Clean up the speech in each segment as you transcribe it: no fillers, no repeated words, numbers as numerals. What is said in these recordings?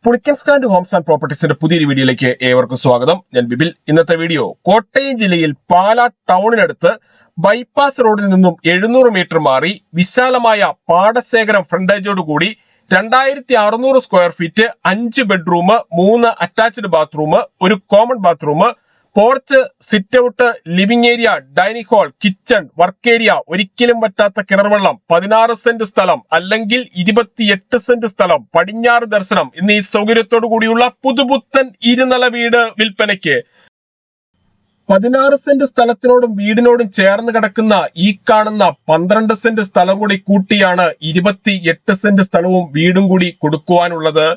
Pulikkal stand Holmes and പ്രോപ്പർട്ടീസിന്റെ പുതിയൊരു വീഡിയോയിലേക്ക് ഏവർക്കും സ്വാഗതം. ഞാൻ ബിബിൽ. ഇന്നത്തെ വീഡിയോ കോട്ടയം ജില്ലയിൽ പാലാ ടൗണിനടുത്ത് ബൈപ്പാസ് റോഡിൽ നിന്നും 700 മീറ്റർ മാറി വിശാലമായ പാടശേഖരം ഫ്രണ്ടേജോട് കൂടി 2600 square feet 5 bedroom 3 attached bathroom, ഒരു common bathroom, porch, sit out, living area, dining hall, kitchen, work area, ഒരിക്കലും പറ്റാത്ത കിണർവെള്ളം, 16 സെന്റ് സ്ഥലം അല്ലെങ്കിൽ 28 സെന്റ് സ്ഥലം, പടിഞ്ഞാറ് ദർശനം എന്നീ സൗകര്യത്തോടു കൂടിയുള്ള പുതുപുത്തൻ ഇരുനില വീട് വിൽപ്പനയ്ക്ക്. 16 സെന്റ് സ്ഥലത്തിനോടും വീടിനോടും ചേർന്ന് കിടക്കുന്ന ഈ കാണുന്ന 12 സെന്റ് സ്ഥലം കൂടി കൂട്ടിയാണ് 28 സെന്റ് സ്ഥലവും വീടും കൂടി കൊടുക്കുവാനുള്ളത്.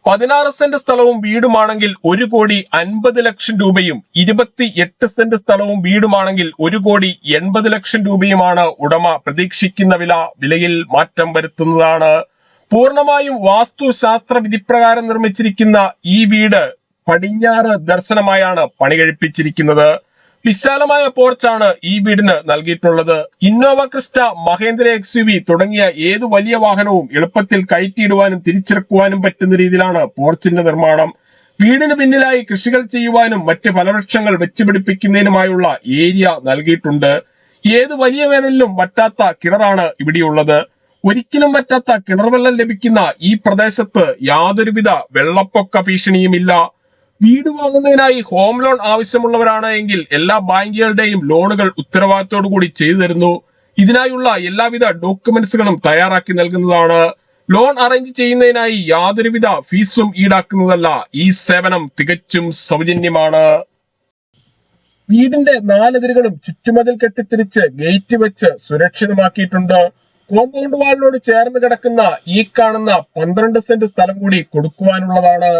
16 സെന്റ് സ്ഥലവും വീടുമാണെങ്കിൽ 1,50,00,000 രൂപയും, 28 സെന്റ് സ്ഥലവും വീടുമാണെങ്കിൽ 1,80,00,000 രൂപയുമാണ് ഉടമ പ്രതീക്ഷിക്കുന്ന വില. വിലയിൽ മാറ്റം വരുത്തുന്നതാണ്. പൂർണ്ണമായും വാസ്തുശാസ്ത്ര വിധിപ്രകാരം നിർമ്മിച്ചിരിക്കുന്ന ഈ വീട് പടിഞ്ഞാറ് ദർശനമായാണ് പണി കഴിപ്പിച്ചിരിക്കുന്നത്. വിശാലമായ പോർച്ചാണ് ഈ വീടിന് നൽകിയിട്ടുള്ളത്. ഇന്നോവ ക്രിസ്റ്റ, മഹേന്ദ്ര XUV തുടങ്ങിയ ഏത് വലിയ വാഹനവും എളുപ്പത്തിൽ കയറ്റിയിടുവാനും തിരിച്ചിറക്കുവാനും പറ്റുന്ന രീതിയിലാണ് പോർച്ചിന്റെ നിർമ്മാണം. വീടിന് പിന്നിലായി കൃഷികൾ ചെയ്യുവാനും മറ്റ് ഫലവൃക്ഷങ്ങൾ വെച്ചുപിടിപ്പിക്കുന്നതിനുമായുള്ള ഏരിയ നൽകിയിട്ടുണ്ട്. ഏത് വലിയ വേനലിലും വറ്റാത്ത കിണറാണ് ഇവിടെയുള്ളത്. ഒരിക്കലും വറ്റാത്ത കിണർവെള്ളം ലഭിക്കുന്ന ഈ പ്രദേശത്ത് യാതൊരുവിധ വെള്ളപ്പൊക്ക ഭീഷണിയുമില്ല. വീട് വാങ്ങുന്നതിനായി ഹോം ലോൺ ആവശ്യമുള്ളവരാണ് എങ്കിൽ എല്ലാ ബാങ്കുകളുടെയും ലോണുകൾ ഉത്തരവാദിത്തോടു കൂടി ചെയ്തു തരുന്നു. ഇതിനായുള്ള എല്ലാവിധ ഡോക്യുമെന്റ്സുകളും തയ്യാറാക്കി നൽകുന്നതാണ്. ലോൺ അറേഞ്ച് ചെയ്യുന്നതിനായി യാതൊരുവിധ ഫീസും ഈടാക്കുന്നതല്ല. ഈ സേവനം തികച്ചും സൗജന്യമാണ്. വീടിന്റെ 4 അതിരുകളും ചുറ്റുമതിൽ കെട്ടിത്തിരിച്ച് ഗേറ്റ് വെച്ച് സുരക്ഷിതമാക്കിയിട്ടുണ്ട്. കോമ്പൗണ്ട് വാളിനോട് ചേർന്ന് കിടക്കുന്ന ഈ കാണുന്ന 12 സെന്റ് സ്ഥലം കൂടി കൊടുക്കുവാനുള്ളതാണ്.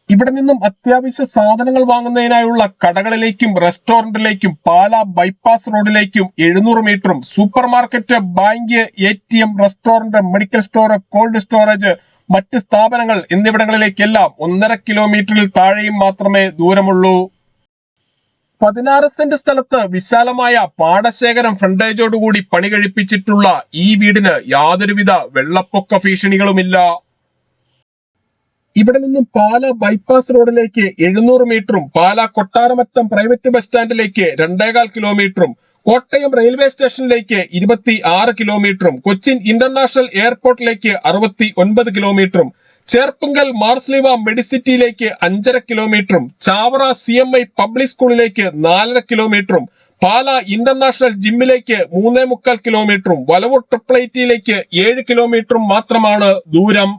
ഇവിടെ നിന്നും അത്യാവശ്യ സാധനങ്ങൾ വാങ്ങുന്നതിനായുള്ള കടകളിലേക്കും റെസ്റ്റോറന്റിലേക്കും പാലാ ബൈപ്പാസ് റോഡിലേക്കും 700 മീറ്ററും, super market, bank, ATM, restaurant, medical store, cold storage, മറ്റ് സ്ഥാപനങ്ങൾ എന്നിവിടങ്ങളിലേക്കെല്ലാം 1.5 കിലോമീറ്ററിൽ താഴെയും മാത്രമേ ദൂരമുള്ളൂ. 16 സെന്റ് സ്ഥലത്ത് വിശാലമായ പാടശേഖരം ഫ്രണ്ടേജോടുകൂടി പണി കഴിപ്പിച്ചിട്ടുള്ള ഈ വീടിന് യാതൊരുവിധ വെള്ളപ്പൊക്ക ഭീഷണികളുമില്ല. ഇവിടെ നിന്നും പാലാ ബൈപ്പാസ് റോഡിലേക്ക് 700 മീറ്ററും, പാലാ കൊട്ടാരമറ്റം പ്രൈവറ്റ് ബസ് സ്റ്റാൻഡിലേക്ക് 2.25 കിലോമീറ്ററും, കോട്ടയം റെയിൽവേ സ്റ്റേഷനിലേക്ക് 26 കിലോമീറ്ററും, കൊച്ചിൻ ഇന്റർനാഷണൽ എയർപോർട്ടിലേക്ക് 69 കിലോമീറ്ററും, ചേർപ്പുങ്കൽ മാർസ്ലിവ മെഡിസിറ്റിയിലേക്ക് 5.5 കിലോമീറ്ററും, ചാവറ CMI പബ്ലിക് സ്കൂളിലേക്ക് 4.5 കിലോമീറ്ററും, പാലാ ഇന്റർനാഷണൽ ജിമ്മിലേക്ക് 3.25 കിലോമീറ്ററും, വലവൂർ ട്രിപ്പിൾ 7 കിലോമീറ്ററും മാത്രമാണ് ദൂരം.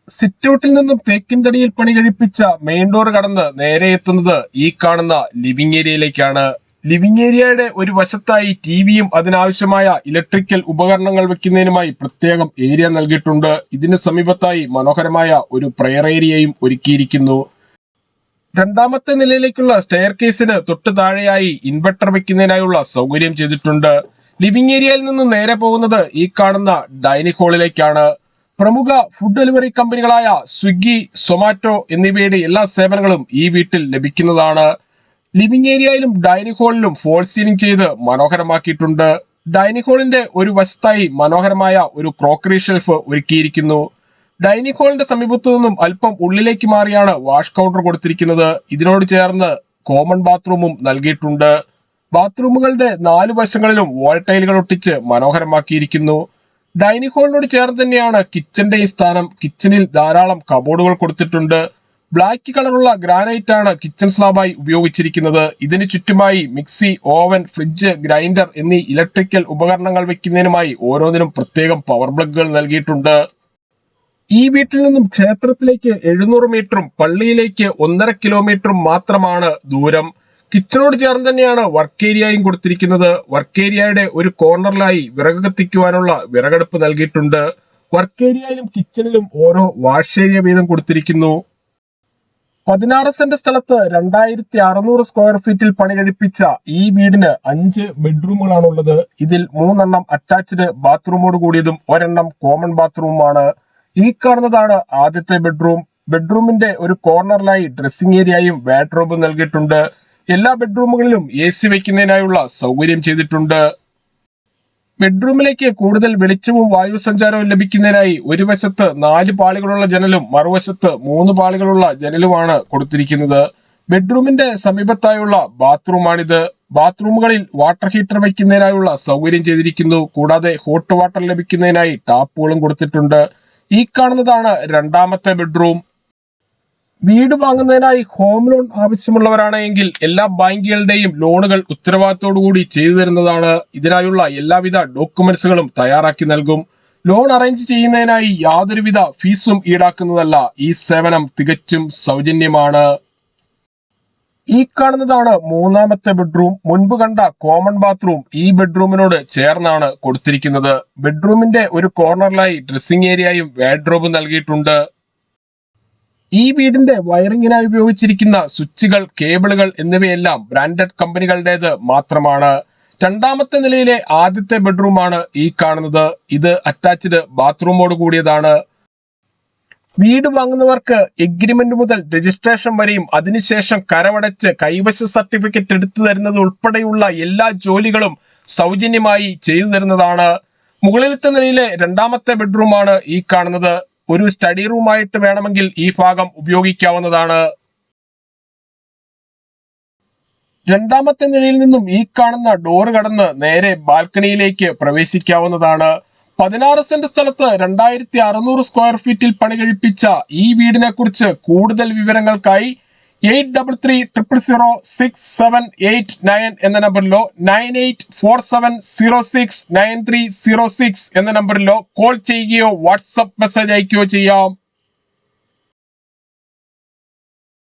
സിറ്റൗട്ടിൽ നിന്നും തേക്കിൻതടിയിൽ പണി കഴിപ്പിച്ച മെയിൻ ഡോർ കടന്ന് നേരെ എത്തുന്നത് ഈ കാണുന്ന ലിവിംഗ് ഏരിയയിലേക്കാണ്. ലിവിംഗ് ഏരിയയുടെ ഒരു വശത്തായി ടിവിയും അതിനാവശ്യമായ ഇലക്ട്രിക്കൽ ഉപകരണങ്ങൾ വെക്കുന്നതിനുമായി പ്രത്യേകം ഏരിയ നൽകിയിട്ടുണ്ട്. ഇതിന് സമീപത്തായി മനോഹരമായ ഒരു പ്രയർ ഏരിയയും ഒരുക്കിയിരിക്കുന്നു. രണ്ടാമത്തെ നിലയിലേക്കുള്ള സ്റ്റെയർ കേസിന് തൊട്ടു താഴെയായി ഇൻവെർട്ടർ വെക്കുന്നതിനായുള്ള സൗകര്യം ചെയ്തിട്ടുണ്ട്. ലിവിംഗ് ഏരിയയിൽ നിന്ന് നേരെ പോകുന്നത് ഈ കാണുന്ന ഡൈനിങ് ഹാളിലേക്കാണ്. പ്രമുഖ ഫുഡ് ഡെലിവറി കമ്പനികളായ സ്വിഗ്ഗി, സൊമാറ്റോ എന്നിവയുടെ എല്ലാ സേവനങ്ങളും ഈ വീട്ടിൽ ലഭിക്കുന്നതാണ്. ലിവിംഗ് ഏരിയയിലും ഡൈനിങ് ഹാളിലും ഫോൾ സീലിംഗ് ചെയ്ത് മനോഹരമാക്കിയിട്ടുണ്ട്. ഡൈനിങ് ഹാളിന്റെ ഒരു വശത്തായി മനോഹരമായ ഒരു ക്രോക്കറി ഷെൽഫ് ഒരുക്കിയിരിക്കുന്നു. ഡൈനിങ് ഹാളിന്റെ സമീപത്തു നിന്നും അല്പം ഉള്ളിലേക്ക് മാറിയാണ് വാഷ് കൗണ്ടർ കൊടുത്തിരിക്കുന്നത്. ഇതിനോട് ചേർന്ന് കോമൺ ബാത്റൂമും നൽകിയിട്ടുണ്ട്. ബാത്റൂമുകളുടെ 4 വശങ്ങളിലും വാൾ ടൈലുകൾ ഒട്ടിച്ച് മനോഹരമാക്കിയിരിക്കുന്നു. ഡൈനിങ് ഹാളിനോട് ചേർന്ന് തന്നെയാണ് കിച്ചന്റെ ഈ സ്ഥാനം. കിച്ചണിൽ ധാരാളം കബോർഡുകൾ കൊടുത്തിട്ടുണ്ട്. ബ്ലാക്ക് കളറുള്ള ഗ്രാനൈറ്റ് ആണ് കിച്ചൺ സ്ലാബായി ഉപയോഗിച്ചിരിക്കുന്നത്. ഇതിന് ചുറ്റുമായി മിക്സി, ഓവൻ, ഫ്രിഡ്ജ്, ഗ്രൈൻഡർ എന്നീ ഇലക്ട്രിക്കൽ ഉപകരണങ്ങൾ വെക്കുന്നതിനുമായി ഓരോന്നിനും പ്രത്യേകം പവർ പ്ലഗുകൾ നൽകിയിട്ടുണ്ട്. ഈ വീട്ടിൽ നിന്നും ക്ഷേത്രത്തിലേക്ക് 700 മീറ്ററും പള്ളിയിലേക്ക് 1.5 കിലോമീറ്ററും മാത്രമാണ് ദൂരം. കിച്ചണോട് ചേർന്ന് തന്നെയാണ് വർക്ക് ഏരിയയും കൊടുത്തിരിക്കുന്നത്. വർക്ക് ഏരിയയുടെ ഒരു കോർണറിലായി വിറക് കത്തിക്കുവാനുള്ള വിറകടുപ്പ് നൽകിയിട്ടുണ്ട്. വർക്ക് ഏരിയയിലും കിച്ചണിലും ഓരോ വാഷ് ഏരിയ വീതം കൊടുത്തിരിക്കുന്നു. 16 സെന്റ് സ്ഥലത്ത് 2600 സ്ക്വയർ ഫീറ്റിൽ പണി കഴിപ്പിച്ച ഈ വീടിന് 5 ബെഡ്റൂമുകളാണുള്ളത്. ഇതിൽ 3 എണ്ണം അറ്റാച്ച്ഡ് ബാത്റൂമോട് കൂടിയതും 1 എണ്ണം കോമൺ ബാത്റൂമാണ്. ഈ കാണുന്നതാണ് ആദ്യത്തെ ബെഡ്റൂം. ബെഡ്റൂമിന്റെ ഒരു കോർണറിലായി ഡ്രസ്സിംഗ് ഏരിയയും വാർഡ്രോബും നൽകിയിട്ടുണ്ട്. എല്ലാ ബെഡ്റൂമുകളിലും AC വെക്കുന്നതിനായുള്ള സൗകര്യം ചെയ്തിട്ടുണ്ട്. ബെഡ്റൂമിലേക്ക് കൂടുതൽ വെളിച്ചവും വായു സഞ്ചാരവും ലഭിക്കുന്നതിനായി ഒരു വശത്ത് 4 പാളികളുള്ള ജനലും മറുവശത്ത് 3 പാളികളുള്ള ജനലുമാണ് കൊടുത്തിരിക്കുന്നത്. ബെഡ്റൂമിന്റെ സമീപത്തായുള്ള ബാത്റൂമാണിത്. ബാത്റൂമുകളിൽ വാട്ടർ ഹീറ്റർ വയ്ക്കുന്നതിനായുള്ള സൗകര്യം ചെയ്തിരിക്കുന്നു. കൂടാതെ ഹോട്ട് വാട്ടർ ലഭിക്കുന്നതിനായി ടാപ്പുകളും കൊടുത്തിട്ടുണ്ട്. ഈ കാണുന്നതാണ് രണ്ടാമത്തെ ബെഡ്റൂം. വീട് വാങ്ങുന്നതിനായി ഹോം ലോൺ ആവശ്യമുള്ളവരാണെങ്കിൽ എല്ലാ ബാങ്കുകളുടെയും ലോണുകൾ ഉത്തരവാദിത്തോടുകൂടി ചെയ്തു തരുന്നതാണ്. ഇതിനായുള്ള എല്ലാവിധ ഡോക്യുമെന്റ്സുകളും തയ്യാറാക്കി നൽകും. ലോൺ അറേഞ്ച് ചെയ്യുന്നതിനായി യാതൊരുവിധ ഫീസും ഈടാക്കുന്നതല്ല. ഈ സേവനം തികച്ചും സൗജന്യമാണ്. ഈ കാണുന്നതാണ് മൂന്നാമത്തെ ബെഡ്റൂം. മുൻപ് കണ്ട കോമൺ ബാത്റൂം ഈ ബെഡ്റൂമിനോട് ചേർന്നാണ് കൊടുത്തിരിക്കുന്നത്. ബെഡ്റൂമിന്റെ ഒരു കോർണറിലായി ഡ്രസ്സിംഗ് ഏരിയയും വാർഡ്രോബും നൽകിയിട്ടുണ്ട്. ഈ വീടിന്റെ വയറിങ്ങിനായി ഉപയോഗിച്ചിരിക്കുന്ന സ്വിച്ചുകൾ, കേബിളുകൾ എന്നിവയെല്ലാം ബ്രാൻഡഡ് കമ്പനികളുടേത് മാത്രമാണ്. രണ്ടാമത്തെ നിലയിലെ ആദ്യത്തെ ബെഡ്റൂമാണ് ഈ കാണുന്നത്. ഇത് അറ്റാച്ച്ഡ് ബാത്റൂമോട് കൂടിയതാണ്. വീട് വാങ്ങുന്നവർക്ക് എഗ്രിമെന്റ് മുതൽ രജിസ്ട്രേഷൻ വരെയും അതിനുശേഷം കരമടച്ച് കൈവശ സർട്ടിഫിക്കറ്റ് എടുത്തു തരുന്നത് ഉൾപ്പെടെയുള്ള എല്ലാ ജോലികളും സൗജന്യമായി ചെയ്തു തരുന്നതാണ്. മുകളിലത്തെ നിലയിലെ രണ്ടാമത്തെ ബെഡ്റൂമാണ് ഈ കാണുന്നത്. ഒരു സ്റ്റഡി റൂമായിട്ട് വേണമെങ്കിൽ ഈ ഭാഗം ഉപയോഗിക്കാവുന്നതാണ്. രണ്ടാമത്തെ നിലയിൽ നിന്നും ഈ കാണുന്ന ഡോറ് കടന്ന് നേരെ ബാൽക്കണിയിലേക്ക് പ്രവേശിക്കാവുന്നതാണ്. 16 സെന്റ് സ്ഥലത്ത് 2600 സ്ക്വയർ ഫീറ്റിൽ പണി കഴിപ്പിച്ച ഈ വീടിനെ കുറിച്ച് കൂടുതൽ വിവരങ്ങൾക്കായി 83000678 എന്ന നമ്പറിലോ 9847069306 എന്ന നമ്പറിലോ കോൾ ചെയ്യുകയോ വാട്സ്ആപ്പ് മെസ്സേജ് അയക്കുകയോ ചെയ്യാം.